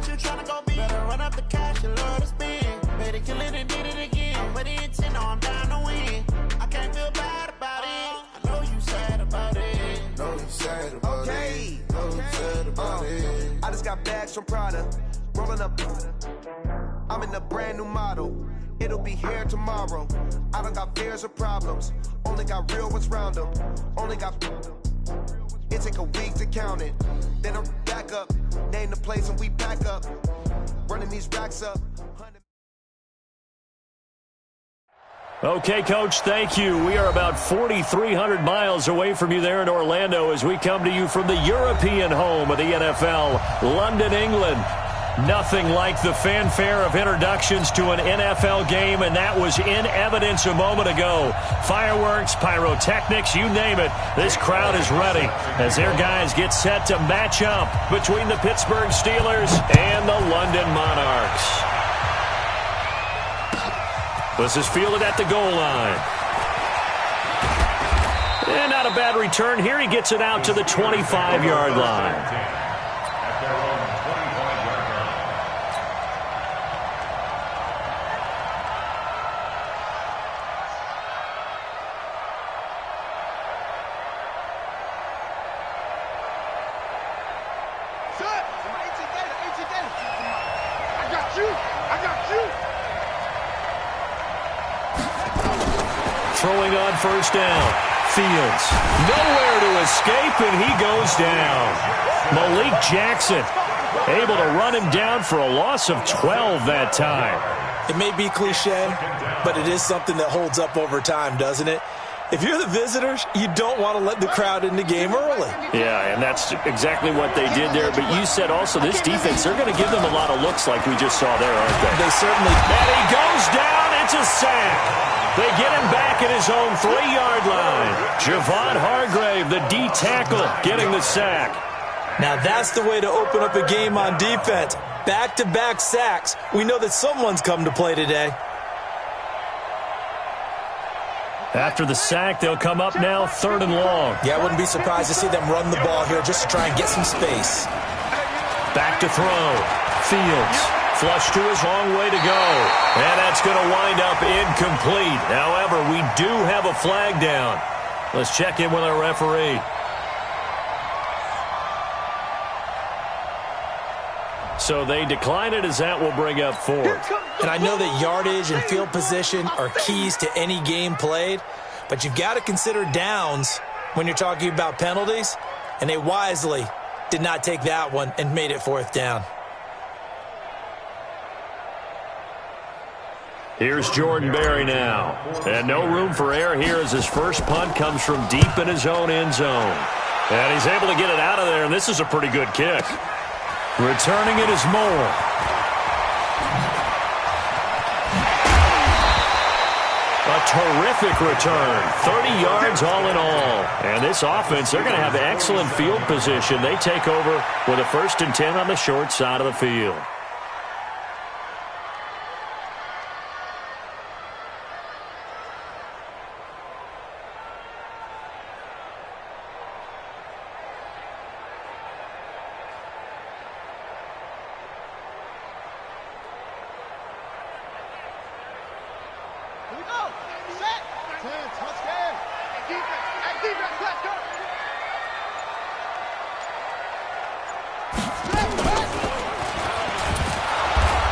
what you tryna go be. Better run up the cash and love to spend. Better kill it and did it again. I'm with the intent, no, I'm down to win. I can't feel bad about it. I know you sad about it. Know you sad about it. Know you sad about it. I just got bags from Prada. Rolling up. I'm in a brand new model. It'll be here tomorrow. I don't got fears or problems. Only got real ones round them. Only got. It take a week to count it. Then I'm back up. Name the place and we pack up. Running these racks up. Okay, Coach, thank you. We are about 4,300 miles away from you there in Orlando as we come to you from the European home of the NFL, London, England. Nothing like the fanfare of introductions to an NFL game, and that was in evidence a moment ago. Fireworks, pyrotechnics, you name it. This crowd is ready as their guys get set to match up between the Pittsburgh Steelers and the London Monarchs. This is fielded at the goal line. And not a bad return here. He gets it out to the 25-yard line. Throwing on first down. Fields. Nowhere to escape, and he goes down. Malik Jackson able to run him down for a loss of 12 that time. It may be cliche, but it is something that holds up over time, doesn't it? If you're the visitors, you don't want to let the crowd in the game early. Yeah, and that's exactly what they did there. But you said also this defense, they're going to give them a lot of looks like we just saw there, aren't they? They certainly. And he goes down. It's a sack. They get him back at his own 3-yard line. Javon Hargrave, the D tackle, getting the sack. Now that's the way to open up a game on defense. Back-to-back sacks. We know that someone's come to play today. After the sack, they'll come up now 3rd and long. Yeah, I wouldn't be surprised to see them run the ball here just to try and get some space. Back to throw. Fields. Flush to his long way to go. And that's going to wind up incomplete. However, we do have a flag down. Let's check in with our referee. So they decline it as that will bring up 4th. And I know that yardage and field position are keys to any game played, but you've got to consider downs when you're talking about penalties, and they wisely did not take that one and made it 4th down. Here's Jordan Berry now. And no room for error here as his first punt comes from deep in his own end zone. And he's able to get it out of there, and this is a pretty good kick. Returning it is Moore. A terrific return. 30 yards all in all. And this offense, they're going to have excellent field position. They take over with a 1st and 10 on the short side of the field.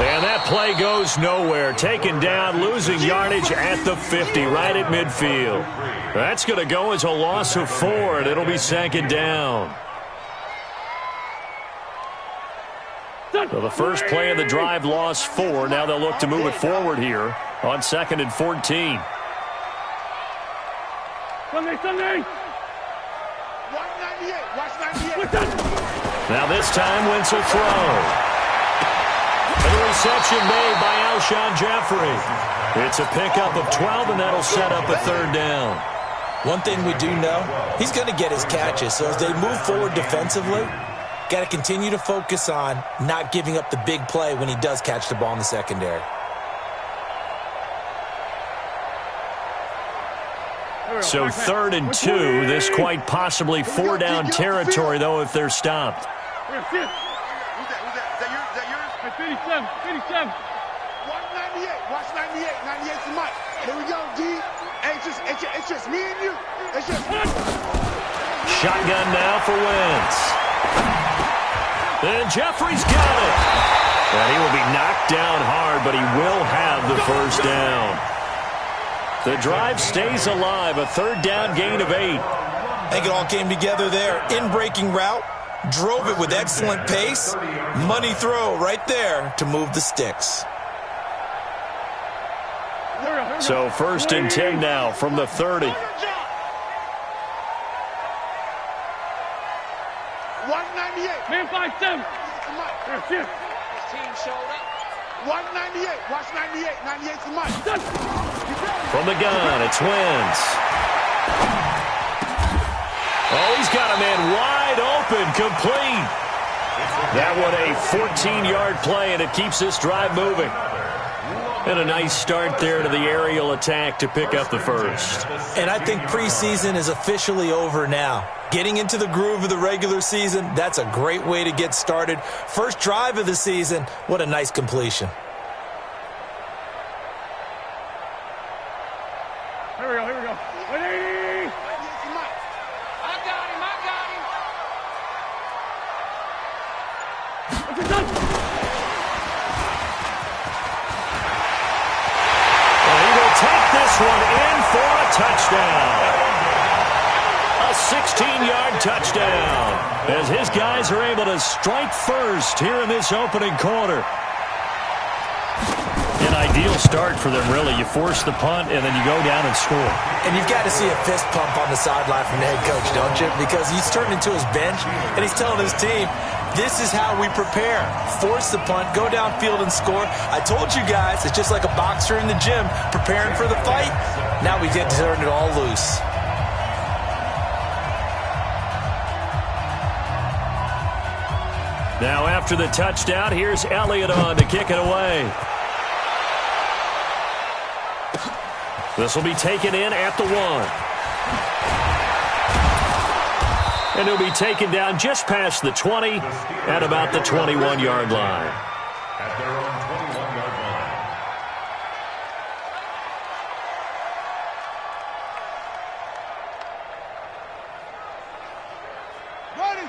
And that play goes nowhere. Taken down, losing yardage at the 50, right at midfield. That's going to go as a loss of 4, and it'll be 2nd down. So the first play of the drive lost 4. Now they'll look to move it forward here on 2nd and 14. Now this time, Wentz will throw. And the reception made by Alshon Jeffrey. It's a pickup of 12, and that'll set up a 3rd down. One thing we do know, he's going to get his catches. So as they move forward defensively, got to continue to focus on not giving up the big play when he does catch the ball in the secondary. So 3rd and 2. This quite possibly 4-down territory, though, if they're stopped. Is that yours? 57, 57. 198. Watch 98. 98's the mic. Here we go, D. It's just me and you. It's just shotgun now for Wentz. And Jeffrey's got it. And he will be knocked down hard, but he will have the first down. The drive stays alive. A third down gain of 8. I think it all came together there. In-breaking route. Drove it with excellent pace. Money throw right there to move the sticks. So 1st and 10 now from the 30. 198. Man 5-7. His team showed up. 198. Watch 98. 98's the mic. From the gun, it's Wentz. Oh, he's got a man wide open, complete. That one a 14-yard play, and it keeps this drive moving. And a nice start there to the aerial attack to pick up the first. And I think preseason is officially over now. Getting into the groove of the regular season, that's a great way to get started. First drive of the season, what a nice completion. Here we go. 180. I got him. What's it done? Take this one in for a touchdown. A 16-yard touchdown as his guys are able to strike first here in this opening quarter. An ideal start for them, really. You force the punt, and then you go down and score. And you've got to see a fist pump on the sideline from the head coach, don't you? Because he's turned into his bench, and he's telling his team, this is how we prepare. Force the punt, go downfield and score. I told you guys, it's just like a boxer in the gym preparing for the fight. Now we get to turn it all loose. Now after the touchdown, here's Elliott on to kick it away. This will be taken in at the 1. And he'll be taken down just past the 20 at about the 21-yard line. At their own 21-yard line.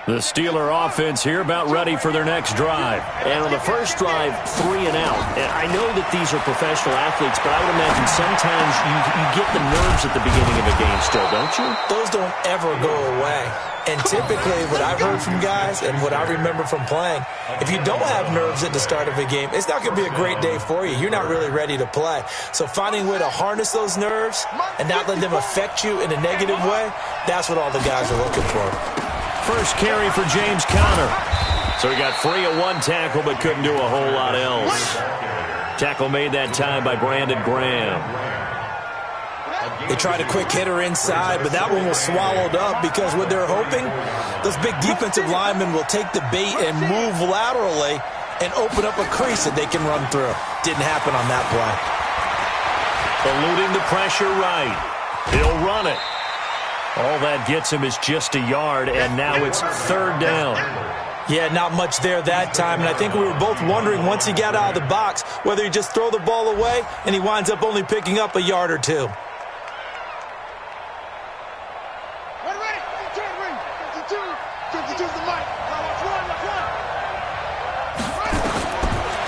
The Steeler offense here about ready for their next drive. And on the first drive, 3 and out. And I know that these are professional athletes, but I would imagine sometimes you get the nerves at the beginning of a game still, don't you? Those don't ever go away. And typically what I've heard from guys and what I remember from playing, if you don't have nerves at the start of a game, it's not going to be a great day for you. You're not really ready to play. So finding a way to harness those nerves and not let them affect you in a negative way, that's what all the guys are looking for. First carry for James Conner. So he got free of 1 tackle but couldn't do a whole lot else. Tackle made that time by Brandon Graham. They tried a quick hitter inside, but that one was swallowed up because what they're hoping, those big defensive linemen will take the bait and move laterally and open up a crease that they can run through. Didn't happen on that play. Eluding the pressure right. He'll run it. All that gets him is just a yard, and now it's 3rd down. Yeah, not much there that time, and I think we were both wondering once he got out of the box whether he'd just throw the ball away and he winds up only picking up a yard or 2.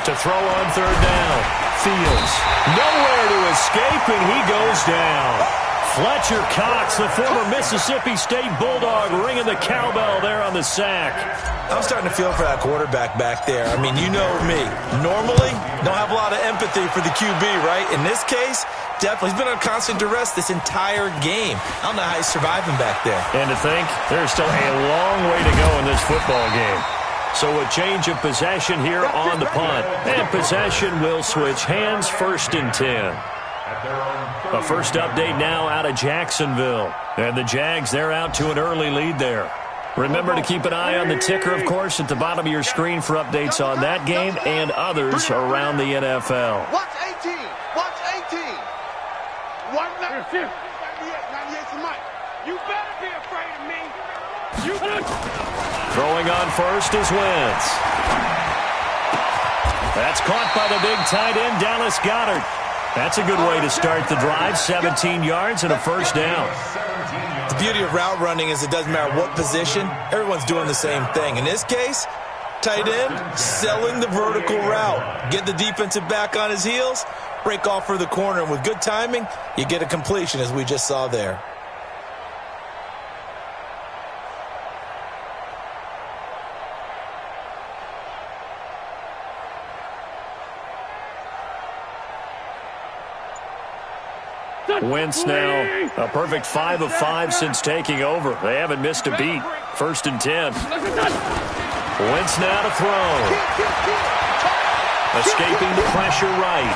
To throw on 3rd down. Fields. Nowhere to escape, and he goes down. Fletcher Cox, the former Mississippi State Bulldog, ringing the cowbell there on the sack. I'm starting to feel for that quarterback back there. I mean, you know me. Normally, don't have a lot of empathy for the QB, right? In this case, definitely. He's been on constant duress this entire game. I don't know how he's surviving back there. And to think, there's still a long way to go in this football game. So a change of possession here on the punt. And possession will switch hands, 1st and 10. A first update now out of Jacksonville. And the Jags, they're out to an early lead there. Remember to keep an eye on the ticker, of course, at the bottom of your screen for updates on that game and others around the NFL. Watch 18. Watch 18. 98's the mic. You better be afraid of me. Throwing on first is Wentz. That's caught by the big tight end, Dallas Goedert. That's a good way to start the drive. 17 yards and a first down. The beauty of route running is it doesn't matter what position. Everyone's doing the same thing. In this case, tight end selling the vertical route. Get the defensive back on his heels, break off for the corner, and with good timing, you get a completion as we just saw there. Wentz now a perfect 5 of 5 since taking over. They haven't missed a beat. 1st and 10. Wentz now to throw. Escaping the pressure right.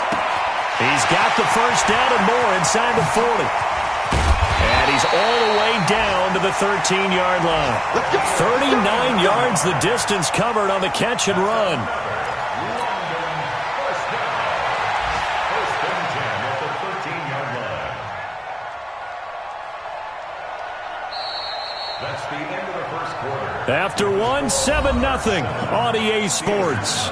He's got the first down and more inside the 40. And he's all the way down to the 13-yard line. 39 yards the distance covered on the catch and run. After one, 7-0 on EA Sports.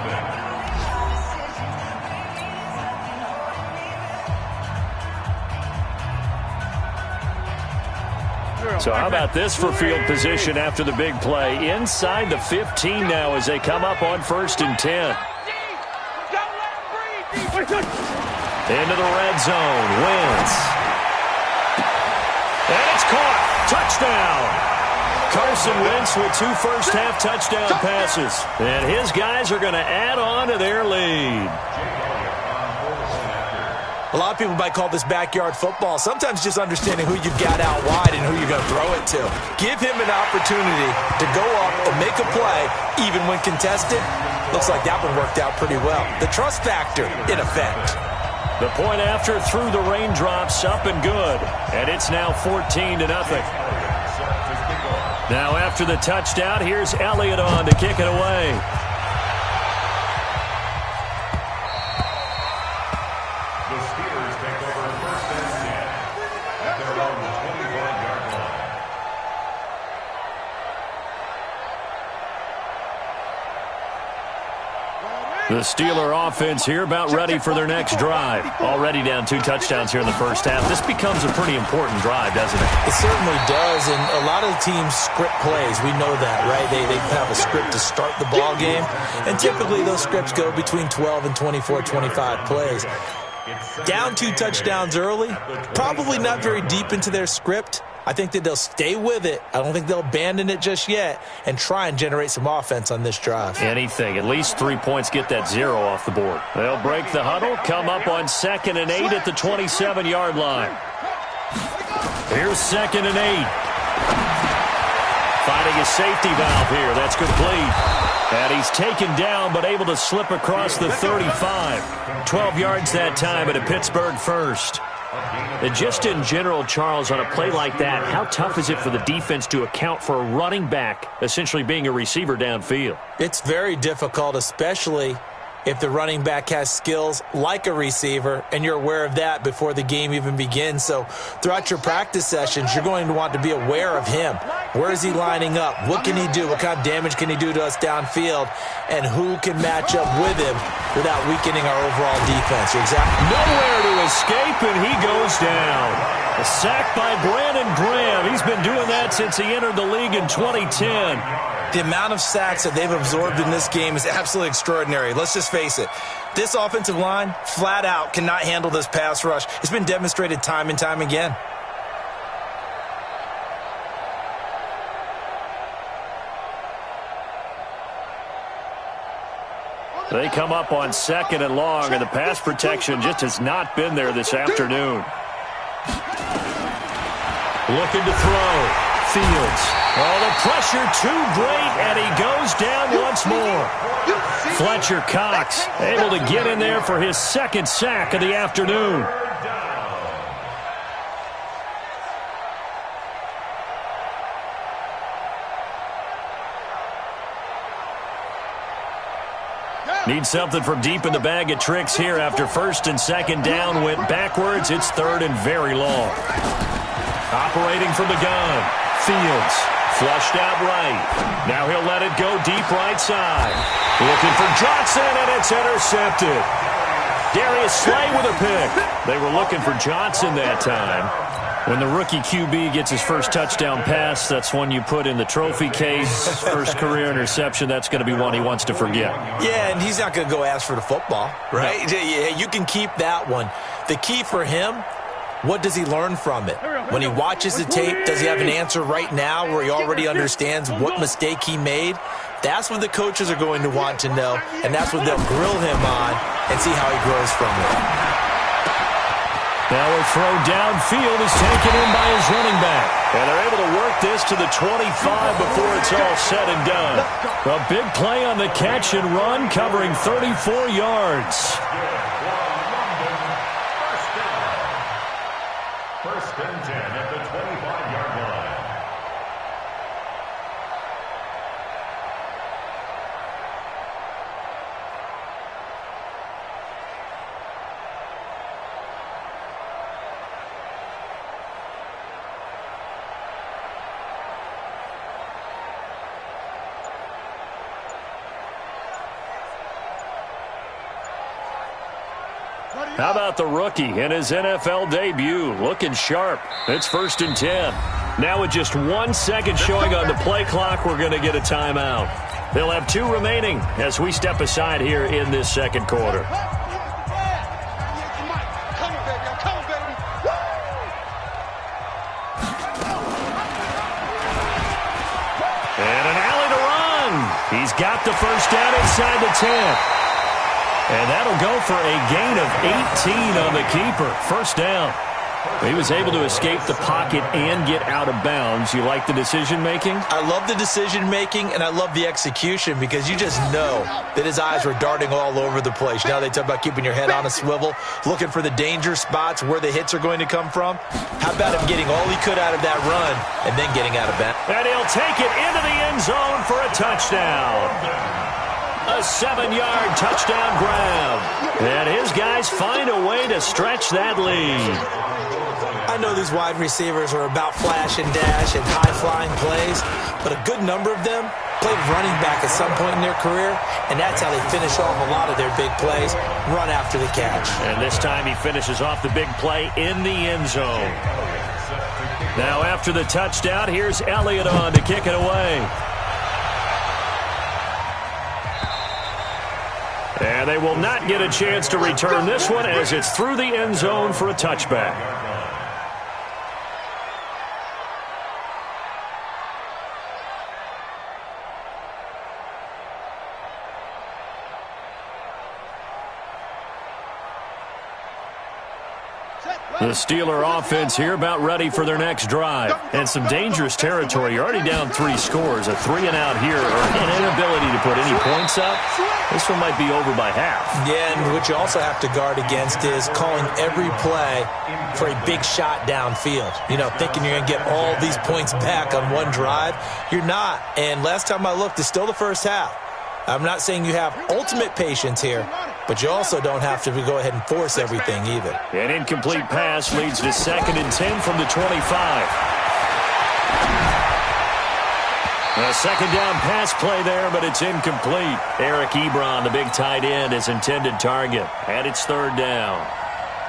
So how about this for field position after the big play? Inside the 15 now as they come up on 1st and 10. Into the red zone. Wentz. And it's caught. Touchdown. Carson Wentz with 2 first-half touchdown passes. And his guys are going to add on to their lead. A lot of people might call this backyard football. Sometimes just understanding who you've got out wide and who you're going to throw it to. Give him an opportunity to go up and make a play, even when contested. Looks like that one worked out pretty well. The trust factor in effect. The point after through the raindrops, up and good. And it's now 14-0. Now after the touchdown, here's Elliott on to kick it away. The Steelers take over 1st and 10 at their own 25-yard line. The Steeler offense here about ready for their next drive. Already down 2 touchdowns here in the first half. This becomes a pretty important drive, doesn't it? It certainly does, and a lot of teams script plays. We know that, right? They have a script to start the ball game, and typically those scripts go between 12 and 24, 25 plays. Down 2 touchdowns early, probably not very deep into their script. I think that they'll stay with it. I don't think they'll abandon it just yet and try and generate some offense on this drive. Anything. At least 3 points, get that 0 off the board. They'll break the huddle, come up on 2nd and 8 at the 27-yard line. Here's 2nd and 8. Finding a safety valve here. That's complete. And he's taken down but able to slip across the 35. 12 yards that time at a Pittsburgh first. And just in general, Charles, on a play like that, how tough is it for the defense to account for a running back essentially being a receiver downfield? It's very difficult, especially if the running back has skills like a receiver, and you're aware of that before the game even begins. So throughout your practice sessions, you're going to want to be aware of him. Where is he lining up? What can he do? What kind of damage can he do to us downfield? And who can match up with him without weakening our overall defense? You're exactly nowhere to escape, and he goes down. A sack by Brandon Graham. He's been doing that since he entered the league in 2010. The amount of sacks that they've absorbed in this game is absolutely extraordinary. Let's just face it. This offensive line, flat out, cannot handle this pass rush. It's been demonstrated time and time again. They come up on 2nd and long, and the pass protection just has not been there this afternoon. Looking to throw. Fields. Oh, the pressure too great, and he goes down once more. Fletcher Cox able to get in there for his 2nd sack of the afternoon. Need something from deep in the bag of tricks here after 1st and 2nd down. Went backwards. It's 3rd and very long. Operating from the gun. Fields Flushed out right. Now he'll let it go deep right side. Looking for Johnson, and it's intercepted. Darius Slay with a pick. They were looking for Johnson that time. When the rookie QB gets his first touchdown pass, that's one you put in the trophy case. First career interception, that's going to be one he wants to forget. Yeah, and he's not going to go ask for the football, right? No. Yeah, you can keep that one. The key for him, what does he learn from it? When he watches the tape, does he have an answer right now where he already understands what mistake he made? That's what the coaches are going to want to know, and that's what they'll grill him on and see how he grows from it. Now a throw downfield is taken in by his running back. And they're able to work this to the 25 before it's all said and done. A big play on the catch and run, covering 34 yards. First and 10 at the 25-yard line. How about the rookie in his NFL debut? Looking sharp. It's first and 10. Now with just 1 second showing on the play clock, we're going to get a timeout. They'll have 2 remaining as we step aside here in this second quarter. And an alley to run. He's got the first down inside the 10. And that'll go for a gain of 18 on the keeper. First down. He was able to escape the pocket and get out of bounds. You like the decision-making? I love the decision-making, and I love the execution because you just know that his eyes were darting all over the place. Now they talk about keeping your head on a swivel, looking for the danger spots where the hits are going to come from. How about him getting all he could out of that run and then getting out of bounds? And he'll take it into the end zone for a touchdown. A 7-yard touchdown grab. And his guys find a way to stretch that lead. I know these wide receivers are about flash and dash and high-flying plays, but a good number of them played running back at some point in their career, and that's how they finish off a lot of their big plays, run after the catch. And this time he finishes off the big play in the end zone. Now after the touchdown, here's Elliott on to kick it away. And they will not get a chance to return this one as it's through the end zone for a touchback. The Steeler offense here about ready for their next drive. And some dangerous territory. You're already down 3 scores. A 3-and-out here or an inability to put any points up. This one might be over by half. Yeah, and what you also have to guard against is calling every play for a big shot downfield. You know, thinking you're going to get all these points back on one drive. You're not. And last time I looked, it's still the first half. I'm not saying you have ultimate patience here, but you also don't have to go ahead and force everything either. An incomplete pass leads to 2nd and 10 from the 25. A second down pass play there, but it's incomplete. Eric Ebron, the big tight end, is intended target. And it's 3rd down.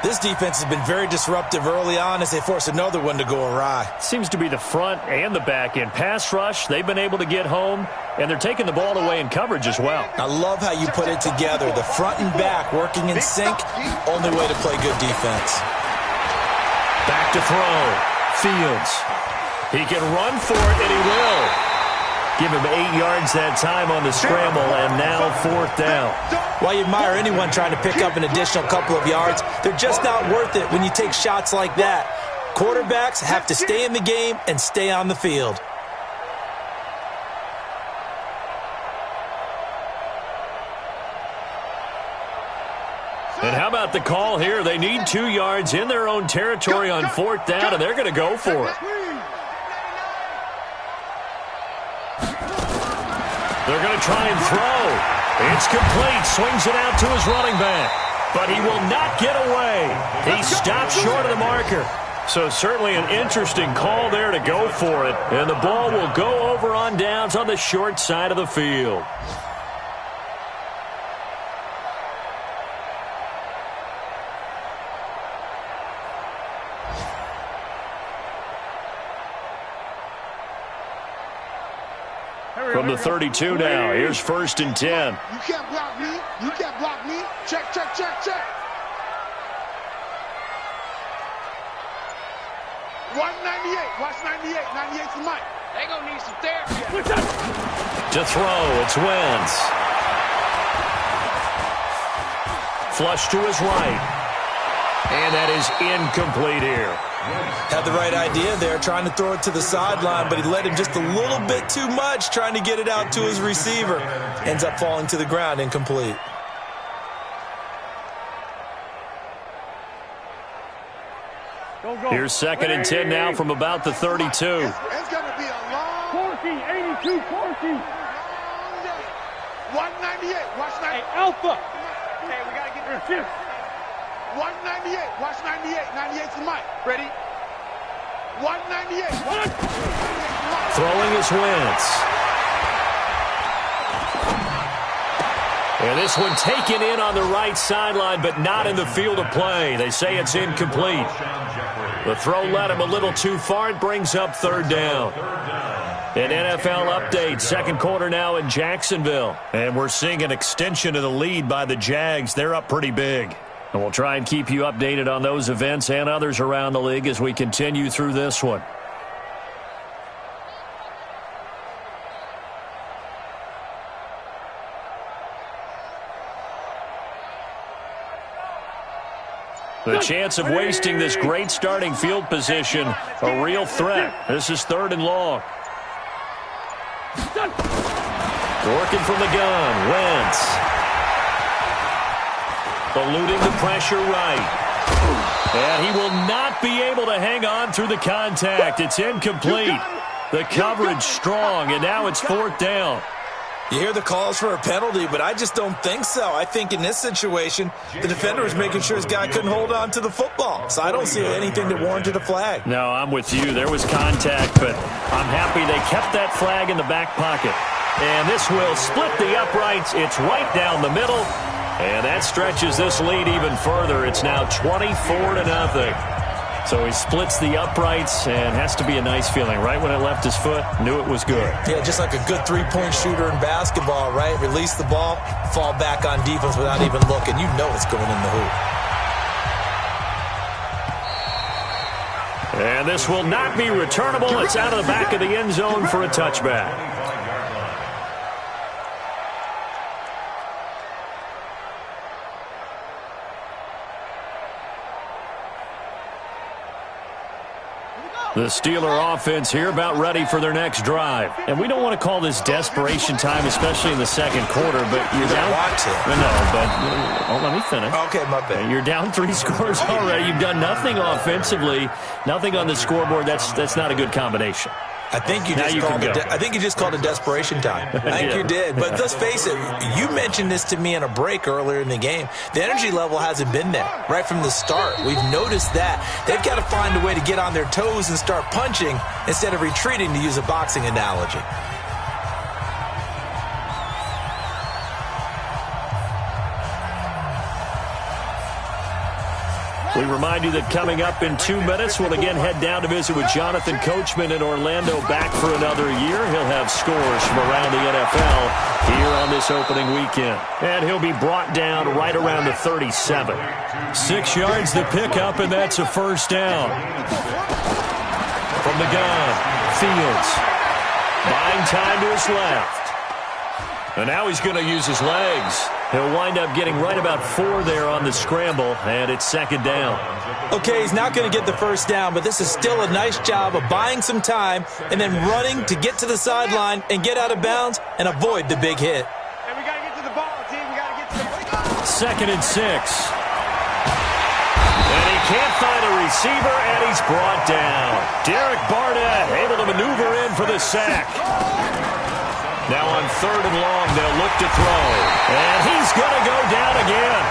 This defense has been very disruptive early on as they force another one to go awry. Seems to be the front and the back end. Pass rush, they've been able to get home, and they're taking the ball away in coverage as well. I love how you put it together. The front and back working in sync, only way to play good defense. Back to throw. Fields. He can run for it, and he will. Give him 8 yards that time on the scramble, and now 4th down. While you admire anyone trying to pick up an additional couple of yards, they're just not worth it when you take shots like that. Quarterbacks have to stay in the game and stay on the field. And how about the call here? They need 2 yards in their own territory on 4th down, and they're going to go for it. They're going to try and throw. It's complete. Swings it out to his running back. But he will not get away. He stops short of the marker. So certainly an interesting call there to go for it. And the ball will go over on downs on the short side of the field. From the 32 now, here's 1st and 10. You can't block me. You can't block me. Check, check, check, check. 198. Watch 98. 98's the mic. They gonna need some therapy. To throw, it's Wentz. Flush to his right. And that is incomplete here. Had the right idea there, trying to throw it to the sideline, but he let him just a little bit too much, trying to get it out to his receiver. Ends up falling to the ground, incomplete. Here's 2nd and 10 now from about the 32. It's going to be a long... Corky, 82, Corky. 198. Watch 98. Hey, Alpha. Hey, we got to get the assist. 198. Watch 98. 98's the mic. Ready? 198. Throwing is Wentz. And this one taken in on the right sideline, but not in the field of play. They say it's incomplete. The throw led him a little too far. It brings up 3rd down. An NFL update. 2nd quarter now in Jacksonville. And we're seeing an extension of the lead by the Jags. They're up pretty big. And we'll try and keep you updated on those events and others around the league as we continue through this one. The chance of wasting this great starting field position, a real threat. This is 3rd and long. Working from the gun, Wentz. Eluding the pressure right. And he will not be able to hang on through the contact. It's incomplete. The coverage strong, and now it's 4th down. You hear the calls for a penalty, but I just don't think so. I think in this situation, the defender was making sure his guy couldn't hold on to the football. So I don't see anything that warranted a flag. No, I'm with you. There was contact, but I'm happy they kept that flag in the back pocket. And this will split the uprights. It's right down the middle. And that stretches this lead even further. It's now 24-0. So he splits the uprights, and has to be a nice feeling. Right when it left his foot, knew it was good. Yeah, just like a good three-point shooter in basketball, right? Release the ball, fall back on defense without even looking. You know it's going in the hoop. And this will not be returnable. It's out of the back of the end zone for a touchback. The Steeler offense here about ready for their next drive. And we don't want to call this desperation time, especially in the 2nd quarter, but you're down. Let me finish. Okay, my bad. You're down 3 scores already. You've done nothing offensively, nothing on the scoreboard. That's not a good combination. I think you just called it desperation time. I think you did. But let's face it, you mentioned this to me in a break earlier in the game. The energy level hasn't been there right from the start. We've noticed that. They've got to find a way to get on their toes and start punching instead of retreating, to use a boxing analogy. We remind you that coming up in 2 minutes, we'll again head down to visit with Jonathan Coachman in Orlando, back for another year. He'll have scores from around the NFL here on this opening weekend. And he'll be brought down right around the 37. 6 yards the pickup, and that's a 1st down. From the gun, Fields. Buying time to his left. And now he's going to use his legs. He'll wind up getting right about 4 there on the scramble, and it's 2nd down. Okay, he's not going to get the 1st down, but this is still a nice job of buying some time and then running to get to the sideline and get out of bounds and avoid the big hit. And we got to get to the ball, team. We got to get to the ball. 2nd and 6. And he can't find a receiver, and he's brought down. Derek Barnett able to maneuver in for the sack. Now on 3rd and long, they'll look to throw. And he's going to go down again.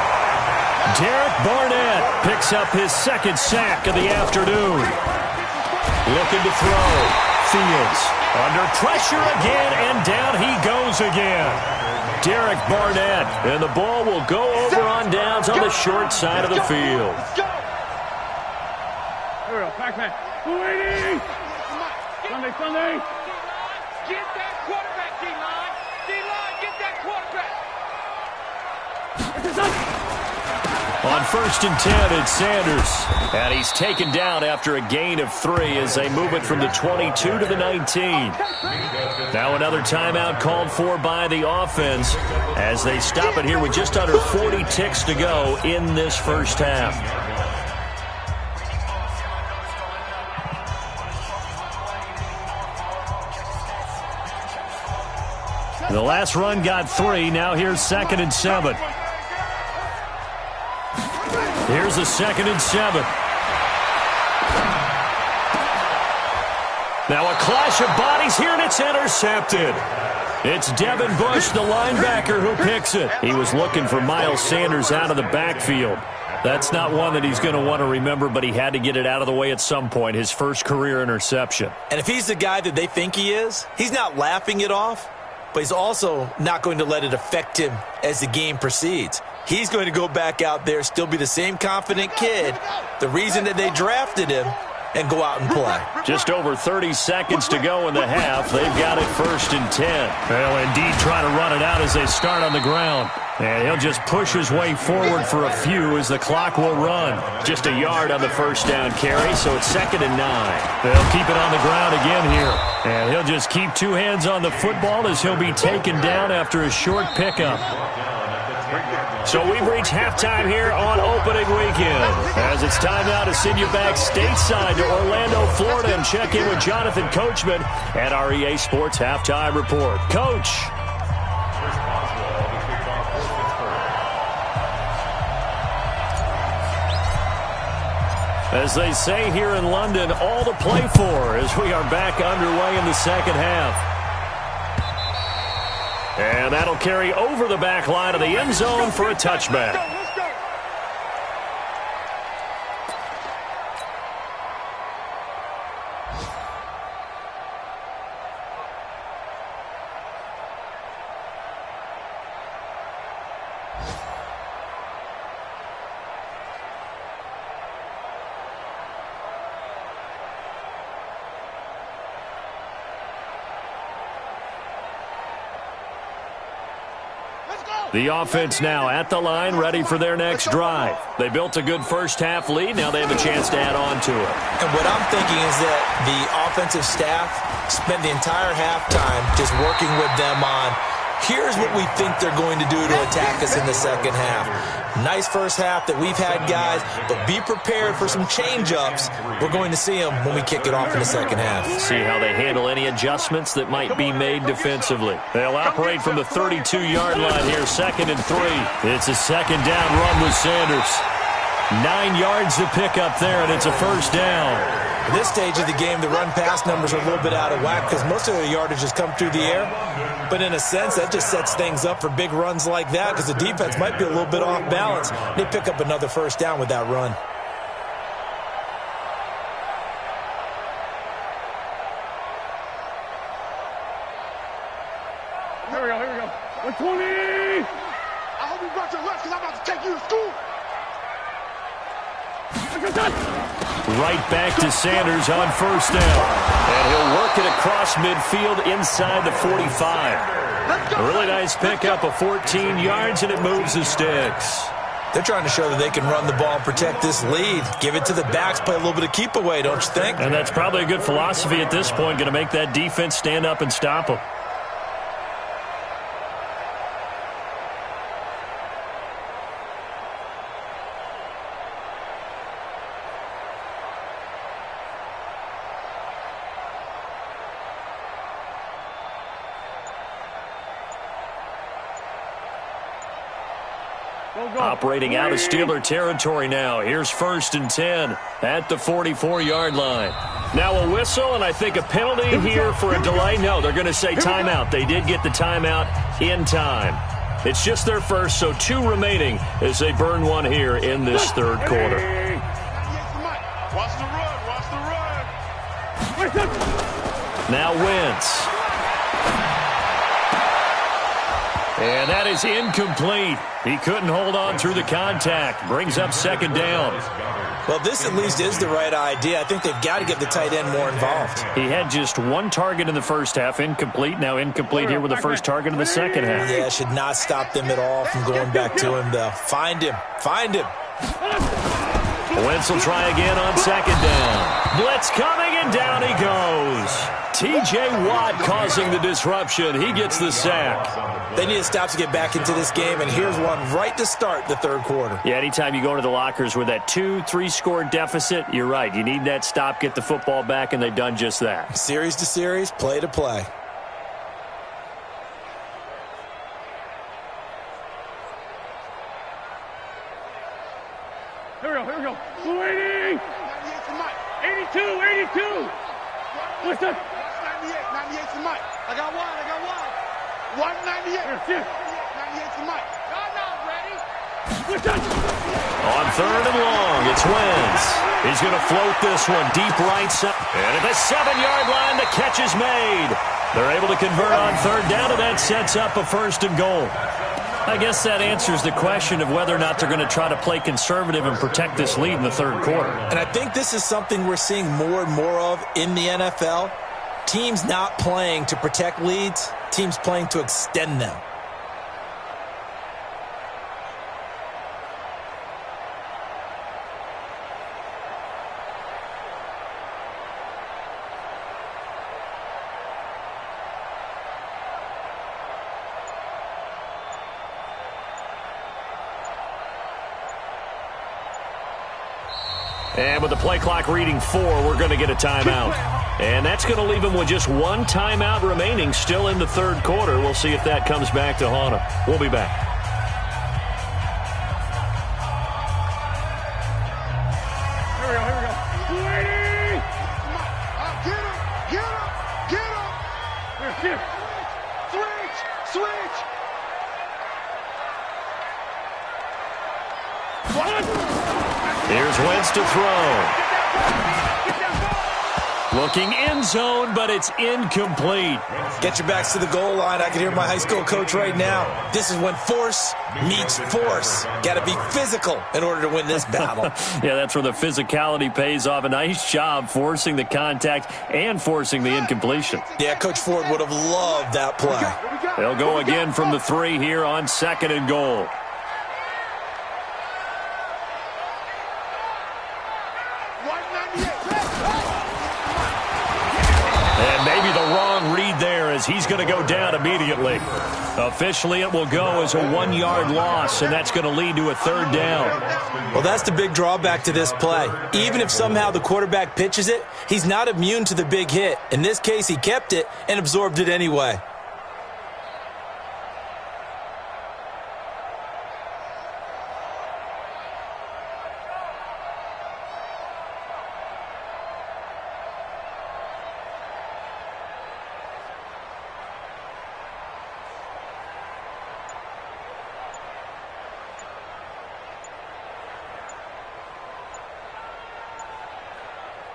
Derek Barnett picks up his second sack of the afternoon. Looking to throw. Fields under pressure again, and down he goes again. Derek Barnett, and the ball will go over on downs on the short side of the field. Here we go, Pac-Man. 280! Sunday! Get that quarterback, D-line! D-line, get that quarterback! On 1st and 10, it's Sanders. And he's taken down after a gain of 3 as they move it from the 22 to the 19. Now another timeout called for by the offense as they stop it here with just under 40 ticks to go in this first half. The last run got 3. Now here's 2nd and 7. Here's a 2nd and 7. Now a clash of bodies here, and it's intercepted. It's Devin Bush, the linebacker, who picks it. He was looking for Miles Sanders out of the backfield. That's not one that he's going to want to remember, but he had to get it out of the way at some point, his first career interception. And if he's the guy that they think he is, he's not laughing it off, but he's also not going to let it affect him as the game proceeds. He's going to go back out there, still be the same confident kid, the reason that they drafted him, and go out and play. Just over 30 seconds to go in the half. They've got it 1st and 10. They'll indeed try to run it out as they start on the ground. And he'll just push his way forward for a few as the clock will run. Just a yard on the first down carry, so it's 2nd and 9. They'll keep it on the ground again here. And he'll just keep 2 hands on the football as he'll be taken down after a short pickup. So we've reached halftime here on opening weekend. As it's time now to send you back stateside to Orlando, Florida, and check in with Jonathan Coachman at our EA Sports Halftime Report. Coach. As they say here in London, all to play for as we are back underway in the second half. And that'll carry over the back line of the end zone for a touchback. The offense now at the line, ready for their next drive. They built a good first-half lead. Now they have a chance to add on to it. And what I'm thinking is that the offensive staff spent the entire halftime just working with them on, here's what we think they're going to do to attack us in the second half. Nice first half that we've had, guys, but be prepared for some change-ups. We're going to see them when we kick it off in the second half. See how they handle any adjustments that might be made defensively. They'll operate from the 32-yard line here, 2nd and 3. It's a second down run with Sanders. 9 yards to pick up there, and it's a first down. At this stage of the game, the run-pass numbers are a little bit out of whack because most of their yardage has come through the air. But in a sense, that just sets things up for big runs like that because the defense might be a little bit off balance. They pick up another first down with that run. Here we go. 120! I hope you brought your lunch because I'm about to take you to school. Right back to Sanders on first down. And he'll work it across midfield inside the 45. A really nice pickup of 14 yards, and it moves the sticks. They're trying to show that they can run the ball and protect this lead. Give it to the backs, play a little bit of keep away, don't you think? And that's probably a good philosophy at this point, going to make that defense stand up and stop them. Operating out of Steeler territory now. Here's 1st and 10 at the 44-yard line. Now a whistle, and I think a penalty here for a delay. No, they're going to say timeout. They did get the timeout in time. It's just their first, so 2 remaining as they burn one here in this third quarter. Watch the run. Watch the run. Now Wentz. And that is incomplete. He couldn't hold on through the contact. Brings up second down. Well, this at least is the right idea. I think they've got to get the tight end more involved. He had just 1 target in the first half. Incomplete. Now incomplete here with the first target in the second half. Yeah, should not stop them at all from going back to him, though. Find him. Find him. Wentz will try again on second down. Blitz coming, and down he goes. T.J. Watt causing the disruption. He gets the sack. They need to stop to get back into this game, and here's one right to start the third quarter. Yeah, anytime you go into the lockers with that 2-3 score deficit, you're right. You need that stop, get the football back, and they've done just that. Series to series, play to play. Here we go. 280. 82. What's that? 98 to Mike. I got one. 198. 98 to Mike. I'm not ready. On third and long, it's Wentz. He's going to float this one deep right side. And at the 7-yard line, the catch is made. They're able to convert on third down, and that sets up a first and goal. I guess that answers the question of whether or not they're going to try to play conservative and protect this lead in the third quarter. And I think this is something we're seeing more and more of in the NFL. Teams not playing to protect leads, teams playing to extend them. And with the play clock reading 4, we're going to get a timeout. And that's going to leave them with just 1 timeout remaining still in the third quarter. We'll see if that comes back to haunt them. We'll be back. Here we go. 280. Get him. Here. Switch. Here's Wentz to throw. Looking end zone, but it's incomplete. Get your backs to the goal line. I can hear my high school coach right now. This is when force meets force. Got to be physical in order to win this battle. Yeah, that's where the physicality pays off. A nice job forcing the contact and forcing the incompletion. Yeah, Coach Ford would have loved that play. They'll go again from the 3 here on second and goal. And maybe the wrong read there as he's going to go down immediately. Officially, it will go as a 1-yard loss, and that's going to lead to a third down. Well, that's the big drawback to this play. Even if somehow the quarterback pitches it, he's not immune to the big hit. In this case, he kept it and absorbed it anyway.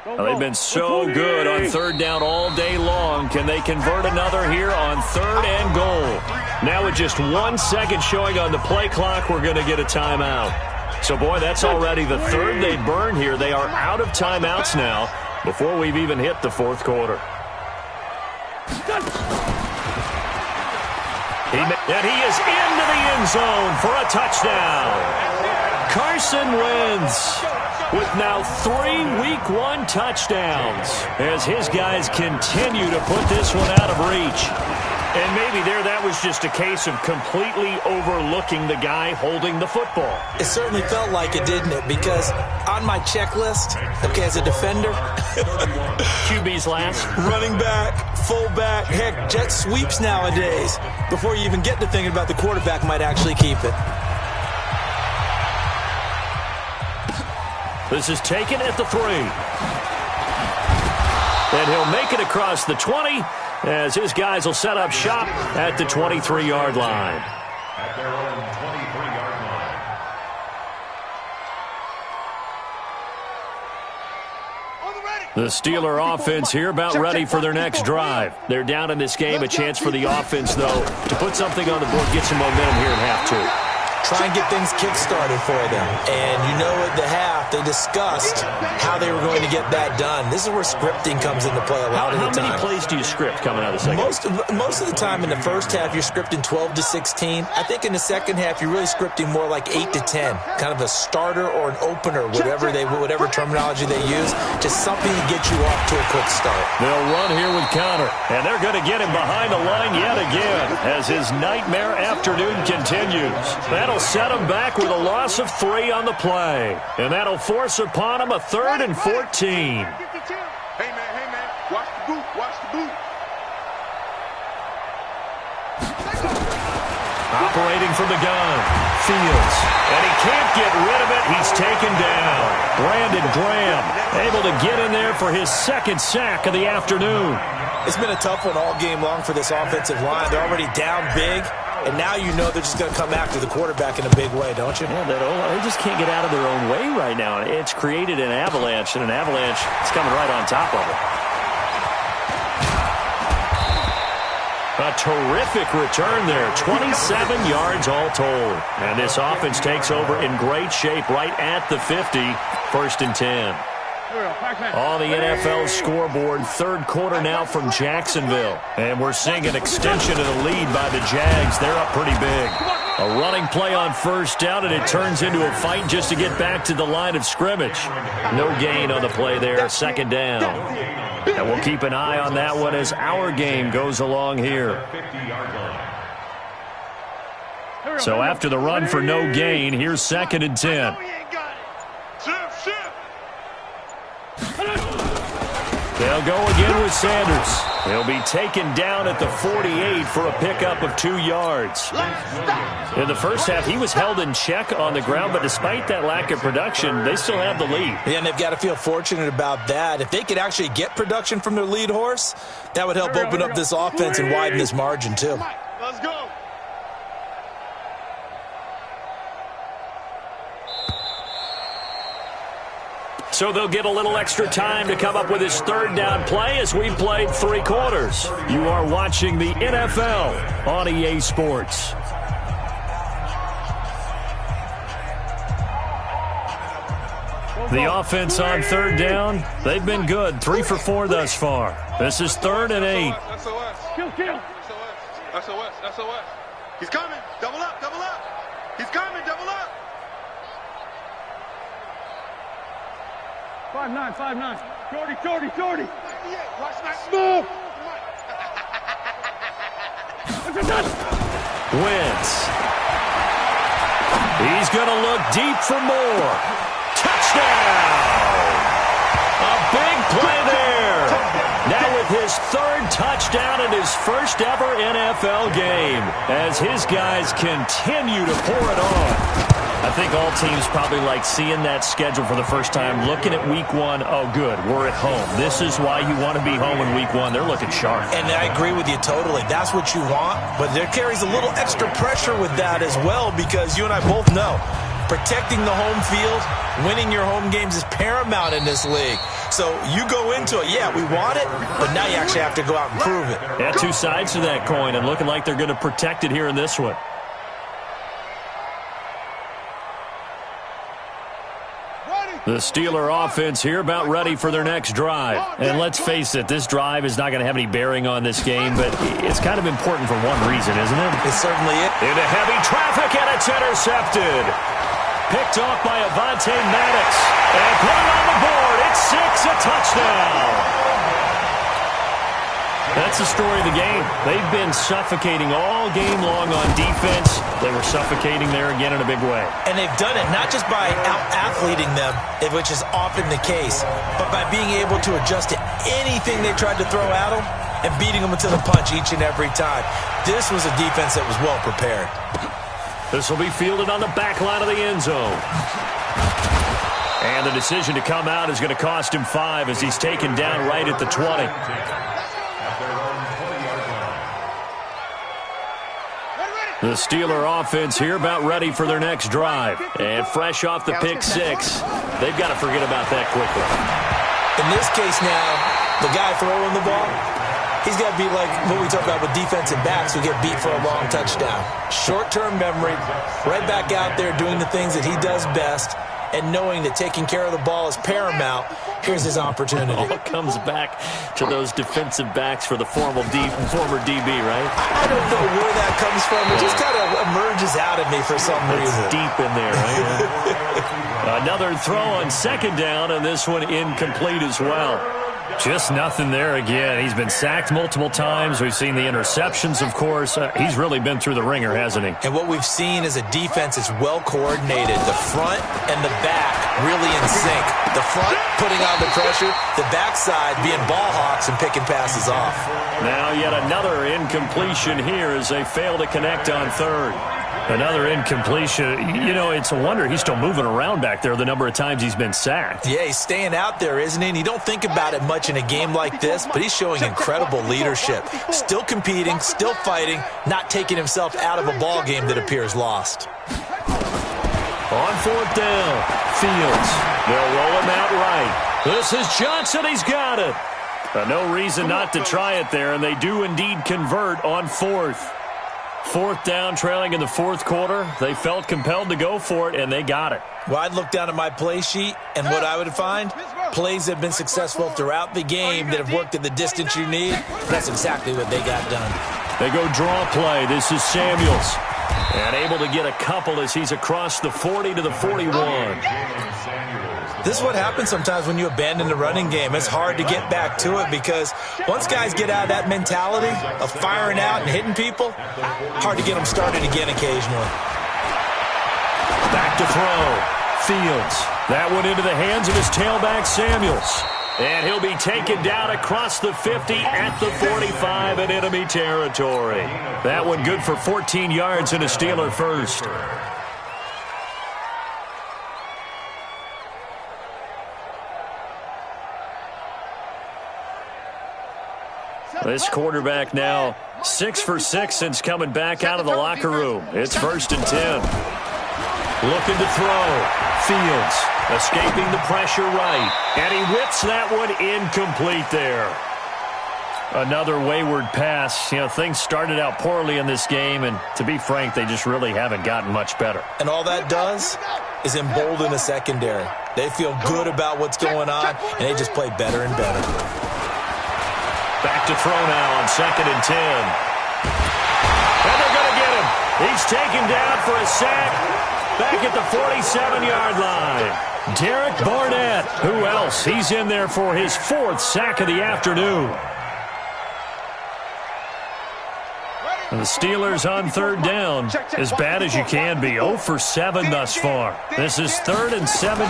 Well, they've been so good on third down all day long. Can they convert another here on third and goal? Now with just 1 second showing on the play clock, we're going to get a timeout. So, boy, that's already the third they burn here. They are out of timeouts now before we've even hit the fourth quarter. And he is into the end zone for a touchdown. Carson Wentz with now 3 Week 1 touchdowns as his guys continue to put this one out of reach. And maybe there that was just a case of completely overlooking the guy holding the football. It certainly felt like it, didn't it? Because on my checklist, okay, as a defender, QB's last. Running back, fullback, heck, jet sweeps nowadays. Before you even get to thinking about the quarterback might actually keep it. This is taken at the 3. And he'll make it across the 20 as his guys will set up shop at the 23-yard line. at their own 23-yard line. The Steeler offense here about ready for their next drive. They're down in this game. A chance for the offense, though, to put something on the board, get some momentum here at half two. Try and get things kick-started for them. And you know at the half, they discussed how they were going to get that done. This is where scripting comes into play a lot of the time. How many plays do you script coming out of the second? Most of the time in the first half, you're scripting 12 to 16. I think in the second half, you're really scripting more like 8 to 10. Kind of a starter or an opener, whatever terminology they use. Just something to get you off to a quick start. They'll run here with Connor. And they're going to get him behind the line yet again as his nightmare afternoon continues. That'll set him back with a loss of 3 on the play. And that'll force upon him a 3rd and 14. Hey, man, watch the boot. Operating from the gun, Fields. And he can't get rid of it. He's taken down. Brandon Graham able to get in there for his 2nd sack of the afternoon. It's been a tough one all game long for this offensive line. They're already down big. And now you know they're just going to come after the quarterback in a big way, don't you? Yeah, they just can't get out of their own way right now. It's created an avalanche, and an avalanche is coming right on top of it. A terrific return there. 27 yards all told. And this offense takes over in great shape right at the 50. 1st and 10. On the NFL scoreboard, 3rd quarter now from Jacksonville. And we're seeing an extension of the lead by the Jags. They're up pretty big. A running play on 1st down, and it turns into a fight just to get back to the line of scrimmage. No gain on the play there, 2nd down. And we'll keep an eye on that one as our game goes along here. So after the run for no gain, here's 2nd and 10. They'll go again with Sanders. He'll be taken down at the 48 for a pickup of 2 yards. In the first half, he was held in check on the ground, but despite that lack of production, they still have the lead. Yeah, and they've got to feel fortunate about that. If they could actually get production from their lead horse, that would help open up this offense and widen this margin, too. Let's go. So they'll get a little extra time to come up with his 3rd down play as we've played 3 quarters. You are watching the NFL on EA Sports. The offense on 3rd down, they've been good. 3 for 4 thus far. This is 3rd and 8. SOS. He's coming. Double up. He's coming. Double up. 5'9". Jordy. Watch that move. Wentz. He's going to look deep for more. Touchdown! A big play there. Now with his 3rd touchdown in his 1st ever NFL game as his guys continue to pour it on. I think all teams probably like seeing that schedule for the first time, looking at week 1. Oh, good, we're at home. This is why you want to be home in week 1. They're looking sharp. And I agree with you totally. That's what you want, but there carries a little extra pressure with that as well because you and I both know protecting the home field, winning your home games is paramount in this league. So you go into it, yeah, we want it, but now you actually have to go out and prove it. Yeah, 2 sides to that coin and looking like they're going to protect it here in this one. The Steeler offense here about ready for their next drive. And let's face it, this drive is not going to have any bearing on this game, but it's kind of important for one reason, isn't it? It certainly is. Into heavy traffic, and it's intercepted. Picked off by Avonte Maddox. And put it on the board. It's 6, a touchdown. That's the story of the game. They've been suffocating all game long on defense. They were suffocating there again in a big way. And they've done it not just by out-athleting them, which is often the case, but by being able to adjust to anything they tried to throw at them and beating them to the punch each and every time. This was a defense that was well prepared. This will be fielded on the back line of the end zone. And the decision to come out is going to cost him 5 as he's taken down right at the 20. The Steeler offense here about ready for their next drive. And fresh off the pick six, they've got to forget about that quickly. In this case now, the guy throwing the ball, he's got to be like what we talk about with defensive backs who get beat for a long touchdown. Short-term memory, right back out there doing the things that he does best, and knowing that taking care of the ball is paramount. Here's his opportunity. All comes back to those defensive backs for the former DB, right? I don't know where that comes from. It just kind of emerges out of me for some reason. It's deep in there, right? Another throw on second down, and this one incomplete as well. Just nothing there again. He's been sacked multiple times. We've seen the interceptions, of course. He's really been through the ringer, hasn't he? And what we've seen is a defense that's well coordinated. The front and the back really in sync. The front putting on the pressure, the backside being ball hawks and picking passes off. Now yet another incompletion here as they fail to connect on third. Another incompletion. You know, it's a wonder he's still moving around back there the number of times he's been sacked. Yeah, he's staying out there, isn't he? And you don't think about it much in a game like this, but he's showing incredible leadership. Still competing, still fighting, not taking himself out of a ball game that appears lost. On fourth down, Fields. They'll roll him out right. This is Johnson. He's got it. No reason not to try it there, and they do indeed convert on fourth. Fourth down, trailing in the fourth quarter. They felt compelled to go for it, and they got it. Well, I'd look down at my play sheet, and what I would find, plays that have been successful throughout the game that have worked at the distance you need. That's exactly what they got done. They go draw play. This is Samuels. And able to get a couple as he's across the 40 to the 41. This is what happens sometimes when you abandon the running game. It's hard to get back to it because once guys get out of that mentality of firing out and hitting people, hard to get them started again occasionally. Back to throw. Fields. That one into the hands of his tailback, Samuels. And he'll be taken down across the 50 at the 45 in enemy territory. That one good for 14 yards and a Steeler first. This quarterback now 6 for 6 since coming back out of the locker room. It's 1st and 10. Looking to throw. Fields escaping the pressure right. And he whips that one incomplete there. Another wayward pass. You know, things started out poorly in this game, and to be frank, they just really haven't gotten much better. And all that does is embolden the secondary. They feel good about what's going on, and they just play better and better. Back to throw now on 2nd and 10. And they're going to get him. He's taken down for a sack back at the 47-yard line. Derek Barnett. Who else? He's in there for his 4th sack of the afternoon. And the Steelers on 3rd down, as bad as you can be. 0 for 7 thus far. This is 3rd and 17.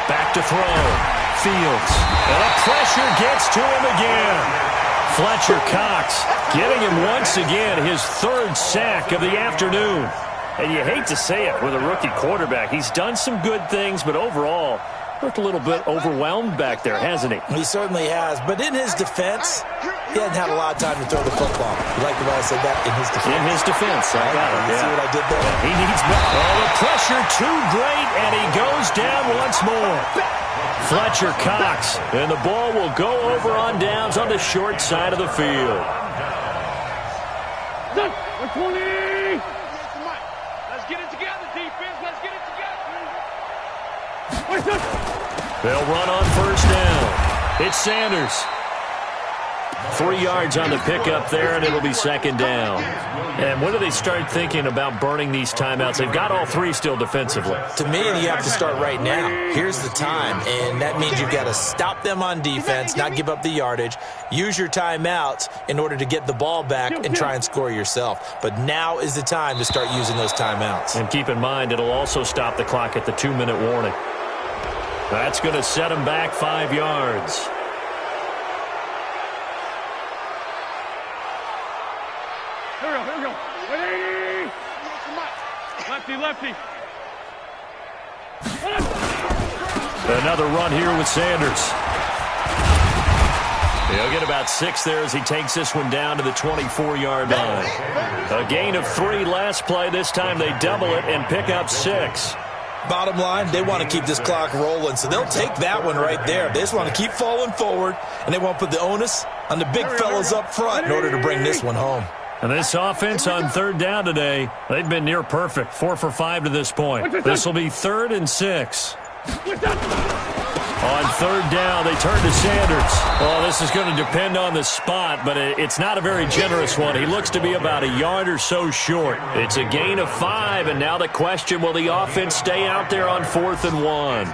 Back to throw. Fields. And the pressure gets to him again. Fletcher Cox getting him once again his 3rd sack of the afternoon. And you hate to say it with a rookie quarterback. He's done some good things, but overall, looked a little bit overwhelmed back there, hasn't he? He certainly has. But in his defense, he hasn't had a lot of time to throw the football. You like the way I said that? In his defense. In his defense. I got it. You see what I did there? He needs better. Oh, the pressure too great, and he goes down once more. Fletcher Cox, and the ball will go over on downs on the short side of the field. 120. Let's get it together, defense. Let's get it together. They'll run on 1st down. It's Sanders. 3 yards on the pickup there, and it'll be 2nd down. And when do they start thinking about burning these timeouts? They've got all 3 still defensively. To me, you have to start right now. Here's the time, and that means you've got to stop them on defense, not give up the yardage, use your timeouts in order to get the ball back and try and score yourself. But now is the time to start using those timeouts. And keep in mind, it'll also stop the clock at the 2-minute warning. That's going to set them back 5 yards. Here we go. 180. Lefty. Another run here with Sanders. He'll get about 6 there as he takes this one down to the 24-yard line. A gain of 3 last play. This time they double it and pick up 6. Bottom line, they want to keep this clock rolling, so they'll take that one right there. They just want to keep falling forward, and they want to put the onus on the big fellas up front in order to bring this one home. And this offense on 3rd down today, they've been near perfect, 4 for 5 to this point. This will be 3rd and 6. On 3rd down, they turn to Sanders. Well, this is going to depend on the spot, but it's not a very generous one. He looks to be about a yard or so short. It's a gain of 5, and now the question, will the offense stay out there on 4th and 1?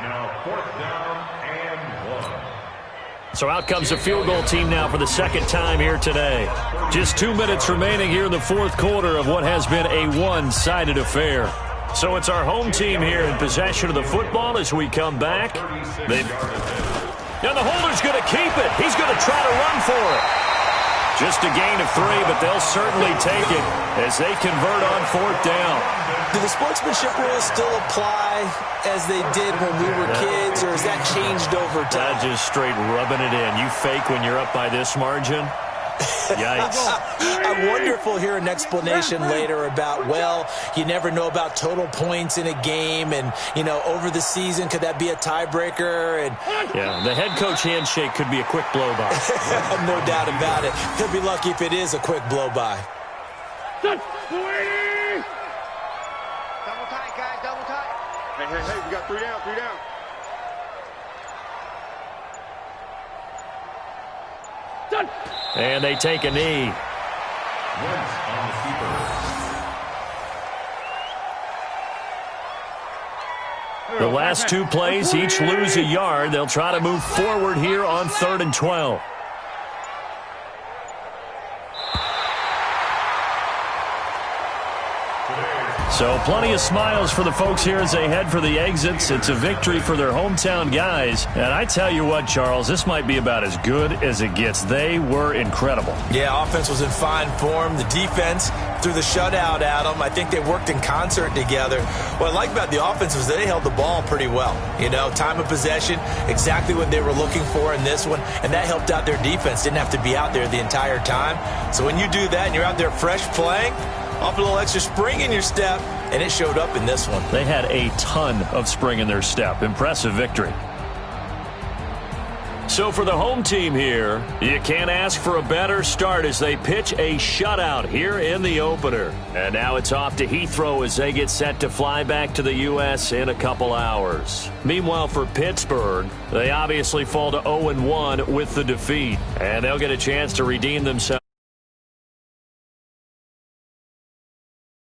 So out comes the field goal team now for the 2nd time here today. Just 2 minutes remaining here in the 4th quarter of what has been a one-sided affair. So it's our home team here in possession of the football as we come back. And the holder's going to keep it. He's going to try to run for it. Just a gain of 3, but they'll certainly take it as they convert on 4th down. Do the sportsmanship rules still apply as they did when we were kids, or has that changed over time? Just straight rubbing it in. You fake when you're up by this margin? Yikes. I wonder if we'll hear an explanation later about, well, you never know about total points in a game, and, you know, over the season, could that be a tiebreaker? And yeah, the head coach handshake could be a quick blow-by. No doubt about it. He'll be lucky if it is a quick blow-by. Double tight, guys, double tight. Hey, we got 3 down, 3 down. And they take a knee. The last 2 plays, each lose a yard. They'll try to move forward here on 3rd and 12. So plenty of smiles for the folks here as they head for the exits. It's a victory for their hometown guys. And I tell you what, Charles, this might be about as good as it gets. They were incredible. Yeah, offense was in fine form. The defense threw the shutout at them. I think they worked in concert together. What I like about the offense was they held the ball pretty well. You know, time of possession, exactly what they were looking for in this one. And that helped out their defense. Didn't have to be out there the entire time. So when you do that and you're out there fresh playing, off a little extra spring in your step, and it showed up in this one. They had a ton of spring in their step. Impressive victory. So for the home team here, you can't ask for a better start as they pitch a shutout here in the opener. And now it's off to Heathrow as they get set to fly back to the U.S. in a couple hours. Meanwhile, for Pittsburgh, they obviously fall to 0-1 with the defeat. And they'll get a chance to redeem themselves.